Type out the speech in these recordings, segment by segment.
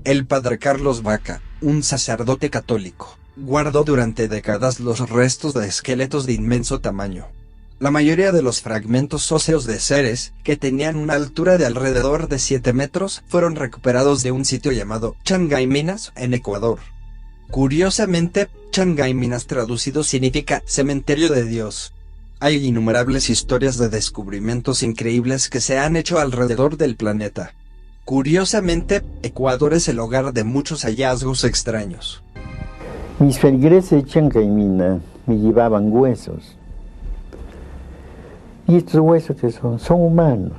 El padre Carlos Baca, un sacerdote católico, guardó durante décadas los restos de esqueletos de inmenso tamaño. La mayoría de los fragmentos óseos de seres, que tenían una altura de alrededor de 7 metros, fueron recuperados de un sitio llamado Changaiminas, en Ecuador. Curiosamente, Changaiminas traducido significa cementerio de Dios. Hay innumerables historias de descubrimientos increíbles que se han hecho alrededor del planeta. Curiosamente, Ecuador es el hogar de muchos hallazgos extraños. Mis feligreses de Changaimina me llevaban huesos. ¿Y estos huesos que son? Son humanos.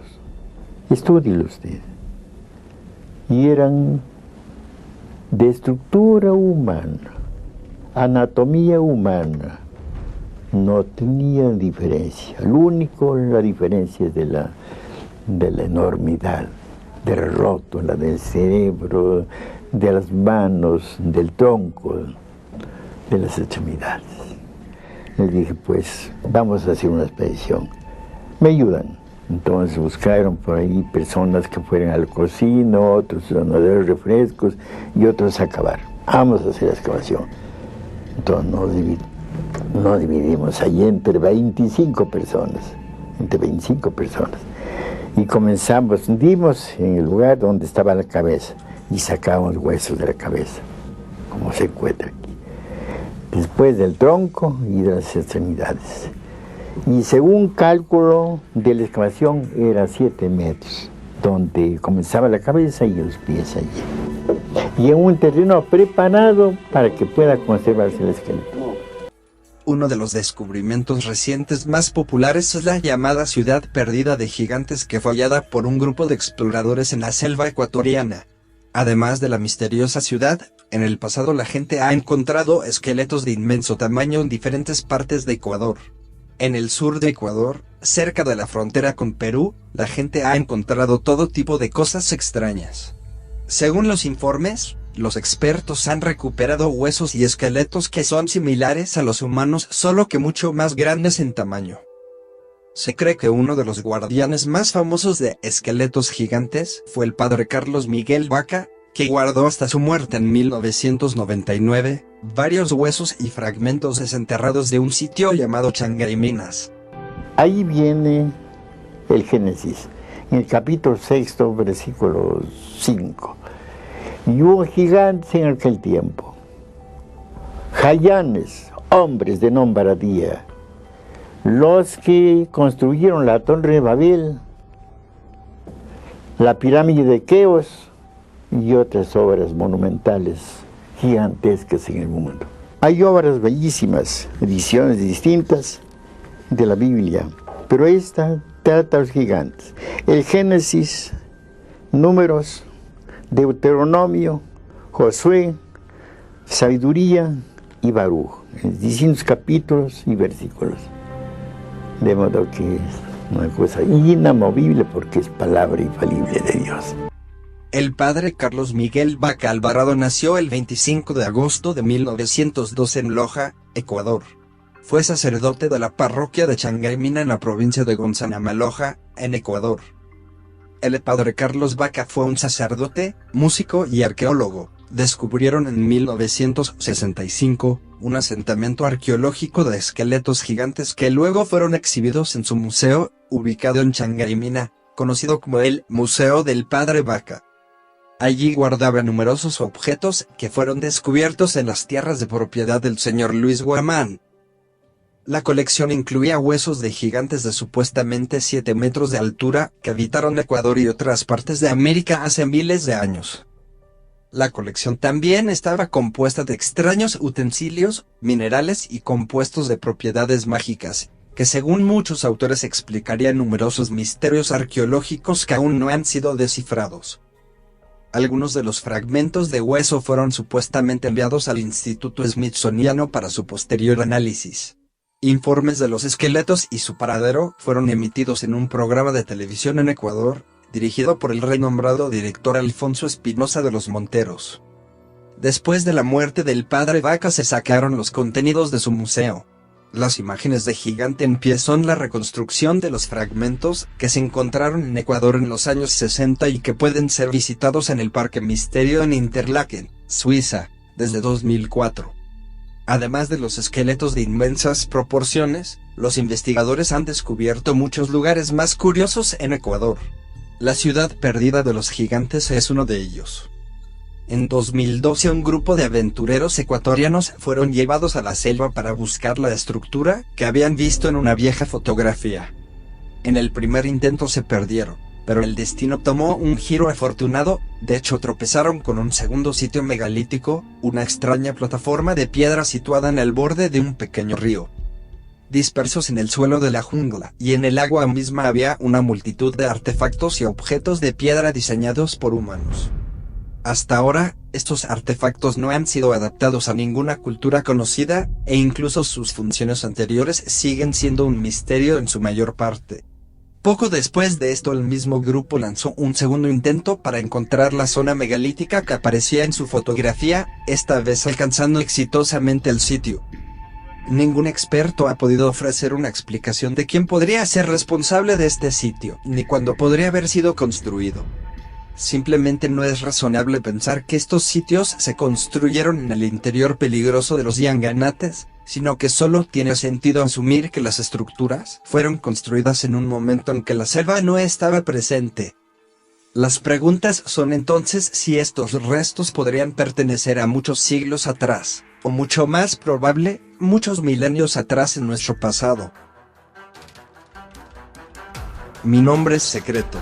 Estúdielo usted. Y eran de estructura humana, anatomía humana. No tenían diferencia. Lo único, la diferencia es de la enormidad, del rótula, del cerebro, de las manos, del tronco, de las extremidades. Les dije, pues, vamos a hacer una expedición. ¿Me ayudan? Entonces buscaron por ahí personas que fueran al cocina, otros a dar refrescos y otros a cavar. Vamos a hacer la excavación. Entonces nos dividimos allí entre 25 personas, y comenzamos, dimos en el lugar donde estaba la cabeza y sacamos huesos de la cabeza, como se encuentra aquí. Después del tronco y de las extremidades. Y según cálculo de la excavación era 7 metros, donde comenzaba la cabeza y los pies allí. Y en un terreno preparado para que pueda conservarse el esqueleto. Uno de los descubrimientos recientes más populares es la llamada Ciudad Perdida de Gigantes, que fue hallada por un grupo de exploradores en la selva ecuatoriana. Además de la misteriosa ciudad, en el pasado la gente ha encontrado esqueletos de inmenso tamaño en diferentes partes de Ecuador. En el sur de Ecuador, cerca de la frontera con Perú, la gente ha encontrado todo tipo de cosas extrañas. Según los informes, los expertos han recuperado huesos y esqueletos que son similares a los humanos, solo que mucho más grandes en tamaño. Se cree que uno de los guardianes más famosos de esqueletos gigantes fue el padre Carlos Miguel Baca, que guardó hasta su muerte en 1999, varios huesos y fragmentos desenterrados de un sitio llamado Changaiminas. Ahí viene el Génesis, en el capítulo 6, versículo 5. Y hubo gigantes en aquel tiempo, jayanes, hombres de nombradía, los que construyeron la Torre de Babel, la pirámide de Keops y otras obras monumentales gigantescas en el mundo. Hay obras bellísimas, ediciones distintas de la Biblia, pero esta trata a los gigantes. El Génesis, Números, Deuteronomio, Josué, Sabiduría y Baruj, en distintos capítulos y versículos. De modo que es una cosa inamovible porque es palabra infalible de Dios. El padre Carlos Miguel Baca Alvarado nació el 25 de agosto de 1902 en Loja, Ecuador. Fue sacerdote de la parroquia de Changaimina en la provincia de Gonzanama, Loja, en Ecuador. El padre Carlos Baca fue un sacerdote, músico y arqueólogo. Descubrieron en 1965 un asentamiento arqueológico de esqueletos gigantes que luego fueron exhibidos en su museo, ubicado en Changaimina, conocido como el Museo del Padre Baca. Allí guardaba numerosos objetos que fueron descubiertos en las tierras de propiedad del señor Luis Guamán. La colección incluía huesos de gigantes de supuestamente 7 metros de altura que habitaron Ecuador y otras partes de América hace miles de años. La colección también estaba compuesta de extraños utensilios, minerales y compuestos de propiedades mágicas, que según muchos autores explicarían numerosos misterios arqueológicos que aún no han sido descifrados. Algunos de los fragmentos de hueso fueron supuestamente enviados al Instituto Smithsoniano para su posterior análisis. Informes de los esqueletos y su paradero fueron emitidos en un programa de televisión en Ecuador, dirigido por el renombrado director Alfonso Espinosa de los Monteros. Después de la muerte del padre Baca se sacaron los contenidos de su museo. Las imágenes de Gigante en Pie son la reconstrucción de los fragmentos que se encontraron en Ecuador en los años 60 y que pueden ser visitados en el Parque Misterio en Interlaken, Suiza, desde 2004. Además de los esqueletos de inmensas proporciones, los investigadores han descubierto muchos lugares más curiosos en Ecuador. La ciudad perdida de los gigantes es uno de ellos. En 2012 un grupo de aventureros ecuatorianos fueron llevados a la selva para buscar la estructura que habían visto en una vieja fotografía. En el primer intento se perdieron, pero el destino tomó un giro afortunado. De hecho tropezaron con un segundo sitio megalítico, una extraña plataforma de piedra situada en el borde de un pequeño río. Dispersos en el suelo de la jungla y en el agua misma había una multitud de artefactos y objetos de piedra diseñados por humanos. Hasta ahora, estos artefactos no han sido adaptados a ninguna cultura conocida, e incluso sus funciones anteriores siguen siendo un misterio en su mayor parte. Poco después de esto el mismo grupo lanzó un segundo intento para encontrar la zona megalítica que aparecía en su fotografía, esta vez alcanzando exitosamente el sitio. Ningún experto ha podido ofrecer una explicación de quién podría ser responsable de este sitio, ni cuándo podría haber sido construido. Simplemente no es razonable pensar que estos sitios se construyeron en el interior peligroso de los Yanganates, sino que solo tiene sentido asumir que las estructuras fueron construidas en un momento en que la selva no estaba presente. Las preguntas son entonces si estos restos podrían pertenecer a muchos siglos atrás, o mucho más probable, muchos milenios atrás en nuestro pasado. Mi nombre es secreto.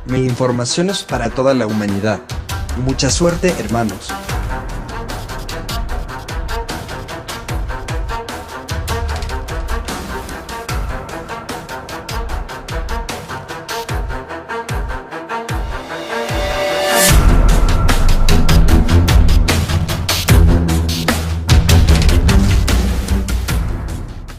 Mi información es para toda la humanidad. Mucha suerte, hermanos.